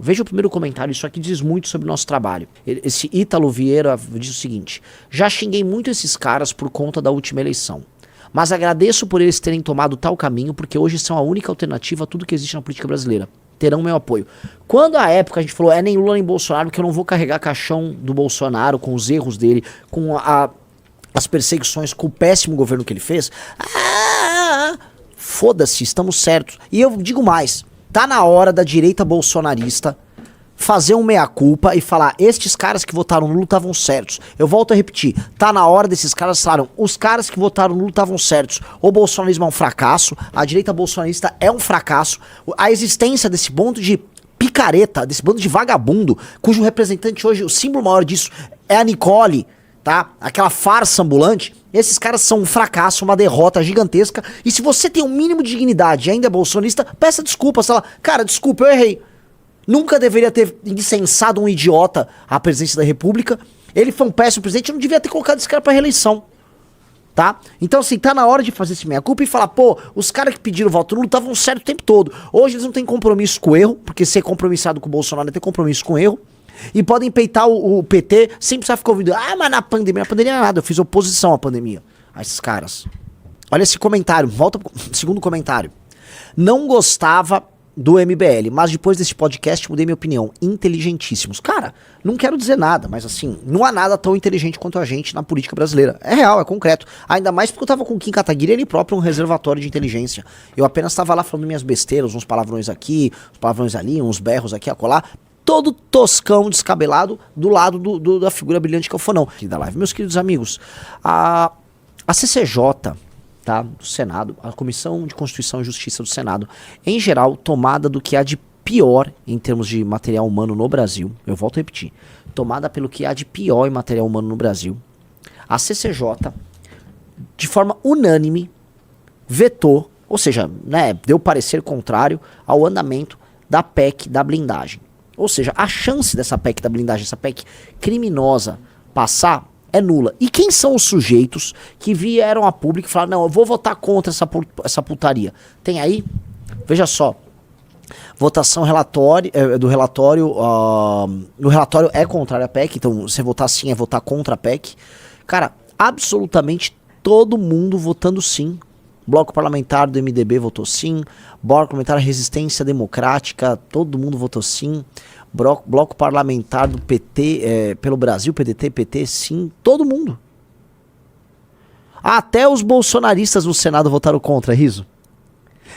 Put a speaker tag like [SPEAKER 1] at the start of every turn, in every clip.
[SPEAKER 1] Veja o primeiro comentário, isso aqui diz muito sobre o nosso trabalho. Esse Ítalo Vieira diz o seguinte: já xinguei muito esses caras por conta da última eleição, mas agradeço por eles terem tomado tal caminho, porque hoje são a única alternativa a tudo que existe na política brasileira. Terão meu apoio. Quando à época a gente falou, nem Lula nem Bolsonaro, que eu não vou carregar caixão do Bolsonaro com os erros dele, com as perseguições, com o péssimo governo que ele fez, foda-se, estamos certos. E eu digo mais, tá na hora da direita bolsonarista fazer um meia-culpa e falar, estes caras que votaram no Lula estavam certos. Eu volto a repetir, tá na hora desses caras falarem, os caras que votaram no Lula estavam certos. O bolsonarismo é um fracasso, a direita bolsonarista é um fracasso, a existência desse bando de picareta, desse bando de vagabundo, cujo representante hoje, o símbolo maior disso é a Nicole, tá? Aquela farsa ambulante. Esses caras são um fracasso, uma derrota gigantesca. E se você tem um mínimo de dignidade e ainda é bolsonarista, peça desculpa. Fala, cara, desculpa, eu errei. Nunca deveria ter incensado um idiota à presidência da República. Ele foi um péssimo presidente, eu não devia ter colocado esse cara pra reeleição. Tá? Então assim, tá na hora de fazer esse meia-culpa e falar, pô, os caras que pediram voto nulo estavam certo o tempo todo. Hoje eles não têm compromisso com o erro, porque ser compromissado com o Bolsonaro é ter compromisso com o erro. E podem peitar o PT sem precisar ficar ouvindo, mas na pandemia não é nada, eu fiz oposição à pandemia. A esses caras. Olha esse comentário, volta pro segundo comentário. Não gostava do MBL, mas depois desse podcast mudei minha opinião. Inteligentíssimos. Cara, não quero dizer nada, mas assim, não há nada tão inteligente quanto a gente na política brasileira. É real, é concreto. Ainda mais porque eu tava com o Kim Kataguiri, ele próprio um reservatório de inteligência. Eu apenas tava lá falando minhas besteiras, uns palavrões aqui, uns palavrões ali, uns berros aqui, acolá. Todo toscão, descabelado, do lado da figura brilhante que é o Fonão. Aqui da live. Meus queridos amigos, a CCJ, tá, do Senado, a Comissão de Constituição e Justiça do Senado, em geral, tomada do que há de pior em termos de material humano no Brasil, eu volto a repetir, tomada pelo que há de pior em material humano no Brasil, a CCJ, de forma unânime, vetou, ou seja, né, deu parecer contrário ao andamento da PEC da blindagem. Ou seja, a chance dessa PEC da blindagem, essa PEC criminosa, passar é nula. E quem são os sujeitos que vieram a público e falaram, não, eu vou votar contra essa putaria? Tem aí, veja só, votação do relatório, o relatório é contrário à PEC, então você votar sim é votar contra a PEC. Cara, absolutamente todo mundo votando sim. Bloco parlamentar do MDB votou sim, bloco parlamentar Resistência Democrática, todo mundo votou sim, bloco parlamentar do PT, pelo Brasil, PDT, PT, sim, todo mundo. Até os bolsonaristas no Senado votaram contra, Riso.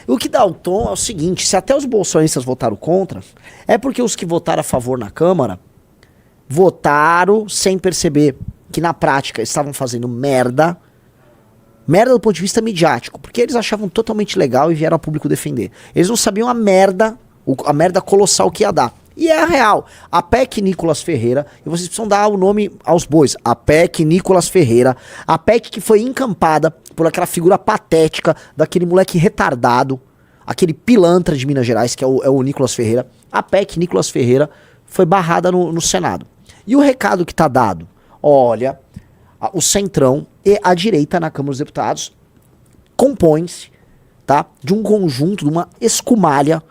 [SPEAKER 1] O que dá o tom é o seguinte, se até os bolsonaristas votaram contra, é porque os que votaram a favor na Câmara votaram sem perceber que na prática estavam fazendo merda do ponto de vista midiático, porque eles achavam totalmente legal e vieram ao público defender. Eles não sabiam a merda colossal que ia dar. E é a real. A PEC Nicolas Ferreira, e vocês precisam dar o nome aos bois, a PEC Nicolas Ferreira, a PEC que foi encampada por aquela figura patética daquele moleque retardado, aquele pilantra de Minas Gerais, que é o Nicolas Ferreira. A PEC Nicolas Ferreira foi barrada no Senado. E o recado que tá dado? Olha, o Centrão e a direita na Câmara dos Deputados compõem-se, tá, de um conjunto, de uma escumalha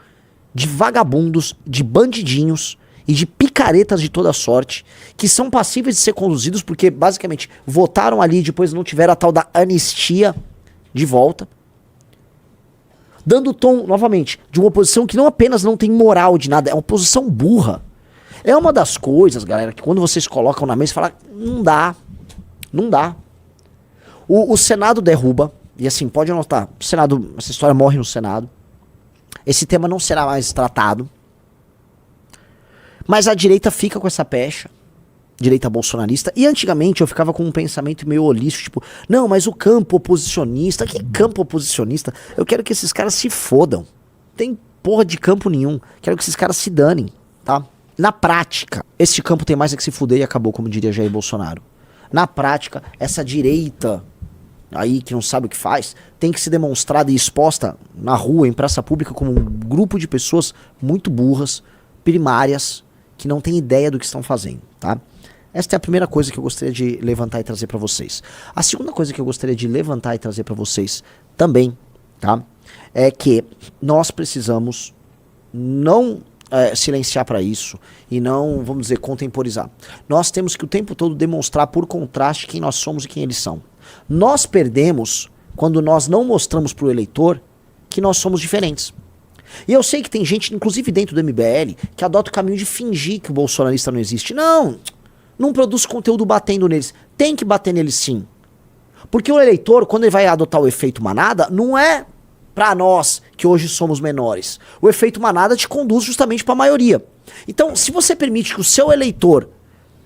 [SPEAKER 1] de vagabundos, de bandidinhos e de picaretas de toda sorte, que são passíveis de ser conduzidos porque basicamente votaram ali e depois não tiveram a tal da anistia de volta, dando o tom, novamente, de uma oposição que não apenas não tem moral de nada, é uma oposição burra. É uma das coisas, galera, que quando vocês colocam na mesa, falam, não dá. O Senado derruba, e assim, pode anotar, o Senado, essa história morre no Senado, esse tema não será mais tratado, mas a direita fica com essa pecha, direita bolsonarista, e antigamente eu ficava com um pensamento meio holístico, tipo, não, mas o campo oposicionista, que campo oposicionista? Eu quero que esses caras se fodam, não tem porra de campo nenhum, quero que esses caras se danem, tá? Na prática, esse campo tem mais é que se fuder e acabou, como diria Jair Bolsonaro. Na prática, essa direita aí que não sabe o que faz, tem que ser demonstrada e exposta na rua, em praça pública, como um grupo de pessoas muito burras, primárias, que não tem ideia do que estão fazendo, tá? Esta é a primeira coisa que eu gostaria de levantar e trazer para vocês. A segunda coisa que eu gostaria de levantar e trazer para vocês também, tá? É que nós precisamos não silenciar para isso e não, vamos dizer, contemporizar. Nós temos que o tempo todo demonstrar por contraste quem nós somos e quem eles são. Nós perdemos quando nós não mostramos para o eleitor que nós somos diferentes. E eu sei que tem gente, inclusive dentro do MBL, que adota o caminho de fingir que o bolsonarista não existe. Não produz conteúdo batendo neles. Tem que bater neles sim. Porque o eleitor, quando ele vai adotar o efeito manada, não é para nós que hoje somos menores. O efeito manada te conduz justamente para a maioria. Então, se você permite que o seu eleitor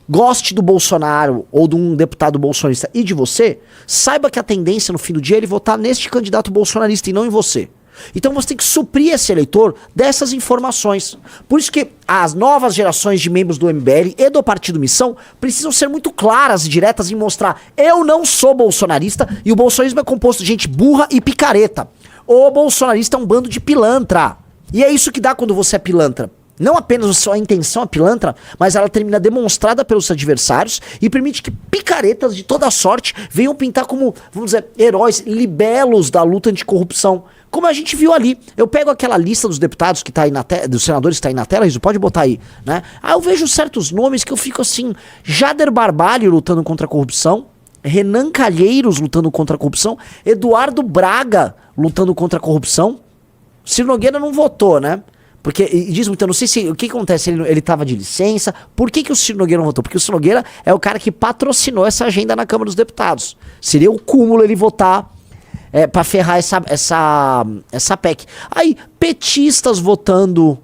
[SPEAKER 1] goste do Bolsonaro ou de um deputado bolsonarista e de você, saiba que a tendência no fim do dia é ele votar neste candidato bolsonarista e não em você. Então você tem que suprir esse eleitor dessas informações. Por isso que as novas gerações de membros do MBL e do Partido Missão precisam ser muito claras e diretas em mostrar: eu não sou bolsonarista e o bolsonarismo é composto de gente burra e picareta. O bolsonarista é um bando de pilantra. E é isso que dá quando você é pilantra. Não apenas a sua intenção é pilantra, mas ela termina demonstrada pelos adversários e permite que picaretas de toda sorte venham pintar como, vamos dizer, heróis, libelos da luta anticorrupção. Como a gente viu ali. Eu pego aquela lista dos deputados que tá aí na tela, dos senadores que tá aí na tela, isso pode botar aí, né? Aí eu vejo certos nomes que eu fico assim: Jader Barbalho lutando contra a corrupção, Renan Calheiros lutando contra a corrupção, Eduardo Braga lutando contra a corrupção. Ciro Nogueira não votou, né? Porque, e diz muito, eu não sei se, o que acontece, ele tava de licença. Por que o Ciro Nogueira não votou? Porque o Ciro Nogueira é o cara que patrocinou essa agenda na Câmara dos Deputados. Seria o cúmulo ele votar pra ferrar essa PEC. Aí, petistas votando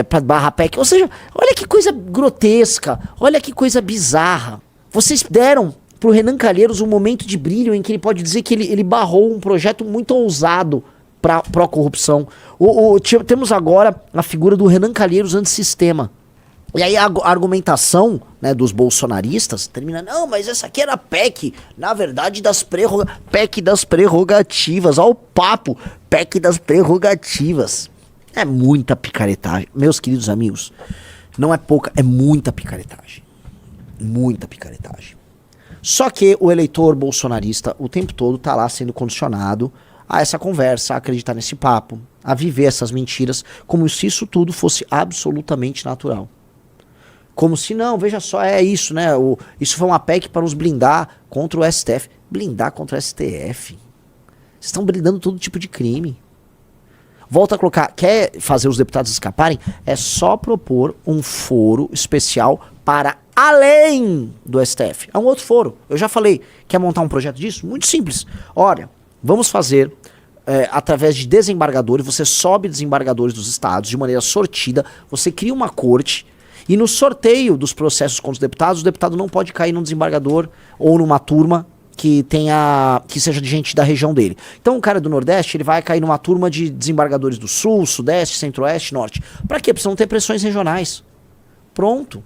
[SPEAKER 1] pra barra PEC. Ou seja, olha que coisa grotesca, olha que coisa bizarra. Vocês deram pro Renan Calheiros um momento de brilho em que ele pode dizer que ele barrou um projeto muito ousado para pró-corrupção. Temos agora a figura do Renan Calheiros antissistema. E aí a argumentação, né, dos bolsonaristas termina: não, mas essa aqui era a PEC, na verdade, PEC das prerrogativas. Olha o papo, PEC das prerrogativas. É muita picaretagem. Meus queridos amigos, não é pouca, é muita picaretagem. Muita picaretagem. Só que o eleitor bolsonarista o tempo todo tá lá sendo condicionado a essa conversa, a acreditar nesse papo, a viver essas mentiras, como se isso tudo fosse absolutamente natural. Como se não, veja só, é isso, né? Isso foi uma PEC para nos blindar contra o STF. Blindar contra o STF? Vocês estão blindando todo tipo de crime. Volta a colocar, quer fazer os deputados escaparem? É só propor um foro especial para além do STF. É um outro foro. Eu já falei, quer montar um projeto disso? Muito simples. Olha, vamos fazer através de desembargadores, você sobe desembargadores dos estados de maneira sortida, você cria uma corte e no sorteio dos processos contra os deputados, o deputado não pode cair num desembargador ou numa turma que seja de gente da região dele. Então o cara do Nordeste, ele vai cair numa turma de desembargadores do Sul, Sudeste, Centro-Oeste, Norte. Pra quê? Precisam ter pressões regionais. Pronto.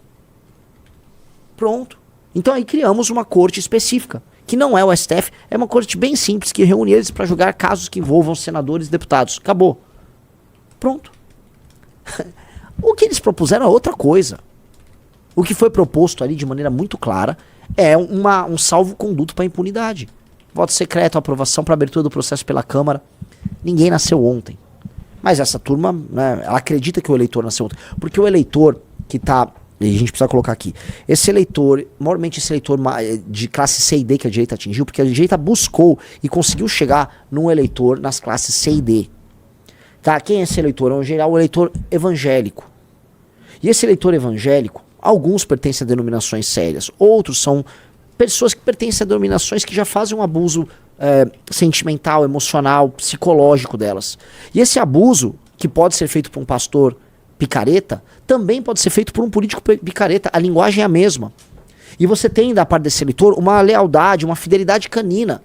[SPEAKER 1] Então aí criamos uma corte específica, que não é o STF, é uma corte bem simples, que reúne eles para julgar casos que envolvam senadores e deputados. Acabou. Pronto. O que eles propuseram é outra coisa. O que foi proposto ali de maneira muito clara é um salvo-conduto para impunidade. Voto secreto, aprovação para abertura do processo pela Câmara. Ninguém nasceu ontem. Mas essa turma, né, ela acredita que o eleitor nasceu ontem. Porque o eleitor que tá... E a gente precisa colocar aqui. Esse eleitor, normalmente esse eleitor de classe C e D que a direita atingiu, porque a direita buscou e conseguiu chegar num eleitor nas classes C e D. Tá? Quem é esse eleitor? É um geral, o eleitor evangélico. E esse eleitor evangélico, alguns pertencem a denominações sérias, outros são pessoas que pertencem a denominações que já fazem um abuso sentimental, emocional, psicológico delas. E esse abuso, que pode ser feito por um pastor picareta, também pode ser feito por um político picareta. A linguagem é a mesma. E você tem da parte desse eleitor uma lealdade, uma fidelidade canina,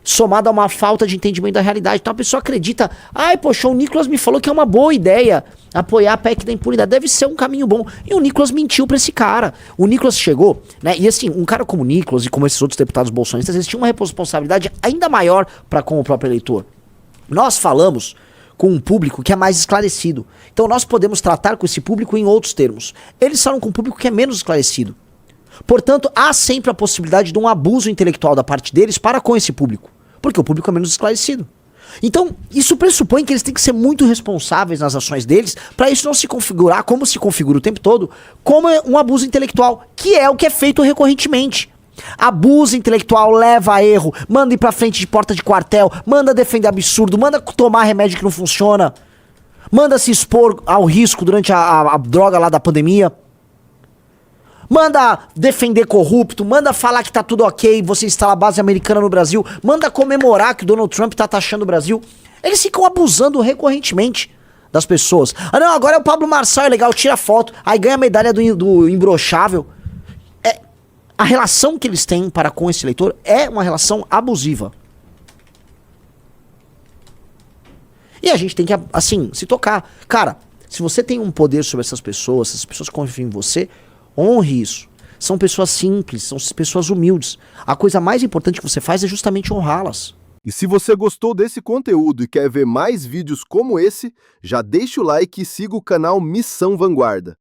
[SPEAKER 1] somada a uma falta de entendimento da realidade. Então a pessoa acredita: ai, poxa, o Nicolas me falou que é uma boa ideia apoiar a PEC da impunidade, deve ser um caminho bom. E o Nicolas mentiu pra esse cara. O Nicolas chegou, né? E assim, um cara como o Nicolas e como esses outros deputados bolsonaristas, eles tinham uma responsabilidade ainda maior para com o próprio eleitor. Nós falamos com um público que é mais esclarecido. Então nós podemos tratar com esse público em outros termos. Eles falam com um público que é menos esclarecido. Portanto, há sempre a possibilidade de um abuso intelectual da parte deles para com esse público. Porque o público é menos esclarecido. Então, isso pressupõe que eles têm que ser muito responsáveis nas ações deles para isso não se configurar, como se configura o tempo todo, como um abuso intelectual, que é o que é feito recorrentemente. Abuso intelectual leva a erro, manda ir pra frente de porta de quartel, manda defender absurdo, manda tomar remédio que não funciona, manda se expor ao risco durante a droga lá da pandemia, manda defender corrupto, manda falar que tá tudo ok, você instala a base americana no Brasil, manda comemorar que o Donald Trump tá taxando o Brasil. Eles ficam abusando recorrentemente das pessoas. Ah não, agora é o Pablo Marçal, é legal, tira foto, aí ganha a medalha do imbrochável. A relação que eles têm para com esse eleitor é uma relação abusiva. E a gente tem que, assim, se tocar. Cara, se você tem um poder sobre essas pessoas confiam em você, honre isso. São pessoas simples, são pessoas humildes. A coisa mais importante que você faz é justamente honrá-las.
[SPEAKER 2] E se você gostou desse conteúdo e quer ver mais vídeos como esse, já deixa o like e siga o canal Missão Vanguarda.